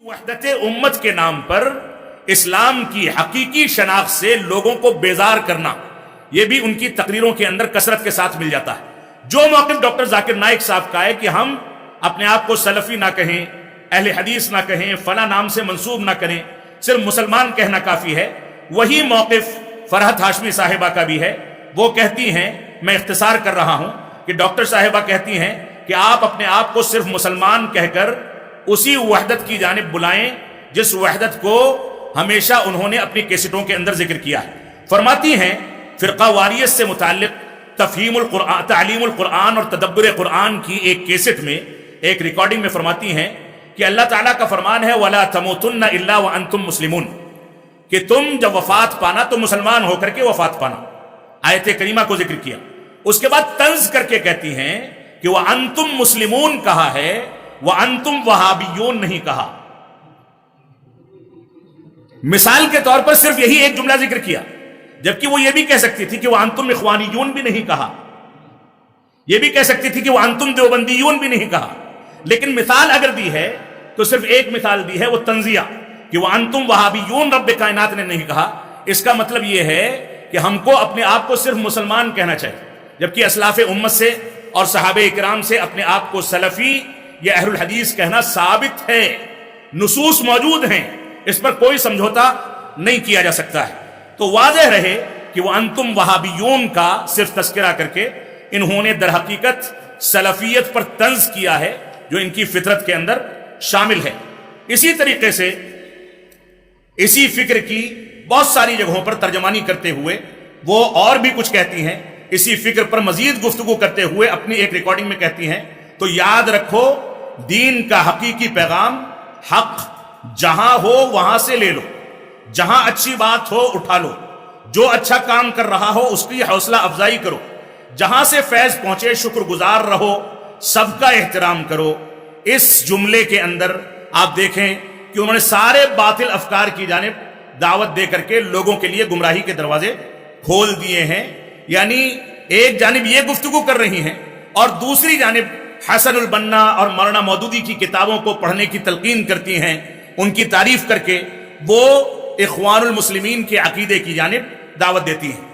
वहदत उम्मत के नाम पर इस्लाम की हकीकी शनाख्त से लोगों को बेजार करना, यह भी उनकी तकरीरों के अंदर कसरत के साथ मिल जाता है। जो मौक़िफ़ डॉक्टर जाकिर नाइक साहब का है कि हम अपने आप को सलफी ना कहें, अहले हदीस ना कहें, फला नाम से मंसूब ना करें, सिर्फ मुसलमान कहना काफी है, वही मौक़िफ़ फरहत हाशमी साहिबा का भी है। वो कहती हैं, मैं इख्तिसार कर रहा हूं, कि डॉक्टर साहिबा कहती हैं कि आप अपने आप को सिर्फ मुसलमान कहकर उसी वहदत की जानिब बुलाएं जिस वहदत को हमेशा उन्होंने अपनी कैसेटों के अंदर जिक्र किया है। फरमाती हैं फिरका वारियत से मुताल्लिक तफहीमुल कुरान, तालीमुल कुरान और तदब्बुर कुरान की एक कैसेट में, एक रिकॉर्डिंग में फरमाती हैं कि अल्लाह ताला का फरमान है, वला तमूतुन्ना इल्ला व अंतुम मुस्लिमून, कि तुम जब वफात पाना तो मुसलमान होकर के वफात पाना। आयत करीमा को जिक्र किया, उसके बाद तंज करके कहती हैं कि वह अंतुम मुस्लिमून कहा है, वह अंतुम वहाबियून नहीं कहा। मिसाल के तौर पर सिर्फ यही एक जुमला जिक्र किया, जबकि वो ये भी कह सकती थी कि वह अंतुम इख्वानियून भी नहीं कहा, यह भी कह सकती थी कि वह अंतुम देवबंदीयून भी नहीं कहा। लेकिन मिसाल अगर दी है तो सिर्फ एक मिसाल दी है, वो तंजिया, कि वह अंतुम वहाबियून रब्बे कायनात ने नहीं कहा। इसका मतलब यह है कि हमको अपने आप को सिर्फ मुसलमान कहना चाहिए, जबकि असलाफ उम्मत से और सहाबे इकराम से अपने आप को सलफी या अहलुल हदीस कहना साबित है, नुसूस मौजूद हैं, इस पर कोई समझौता नहीं किया जा सकता है। तो वाज़ेह रहे कि वह अंतुम वहाबियून का सिर्फ तस्करा करके इन्होंने दर हकीकत सलफियत पर तंज किया है, जो इनकी फितरत के अंदर शामिल है। इसी तरीके से इसी फिक्र की बहुत सारी जगहों पर तर्जमानी करते हुए वो और भी कुछ कहती हैं। इसी फिक्र पर मजीद गुफ्तगू करते हुए अपनी एक रिकॉर्डिंग में कहती हैं, तो याद रखो दीन का हकीकी पैगाम हक जहां हो वहां से ले लो, जहां अच्छी बात हो उठा लो, जो अच्छा काम कर रहा हो उसकी हौसला अफजाई करो, जहां से फैज पहुंचे शुक्रगुजार रहो, सबका एहतराम करो। इस जुमले के अंदर आप देखें कि उन्होंने सारे बातिल अफकार की जानिब दावत दे करके लोगों के लिए गुमराही के दरवाजे खोल दिए हैं। यानी एक जानिब ये गुफ्तगू कर रही हैं और दूसरी जानिब हसनुल बन्ना और मौलाना मौदूदी की किताबों को पढ़ने की तलकीन करती हैं, उनकी तारीफ करके वो इख्वानुल मुस्लिमीन के अकीदे की जानिब दावत देती हैं।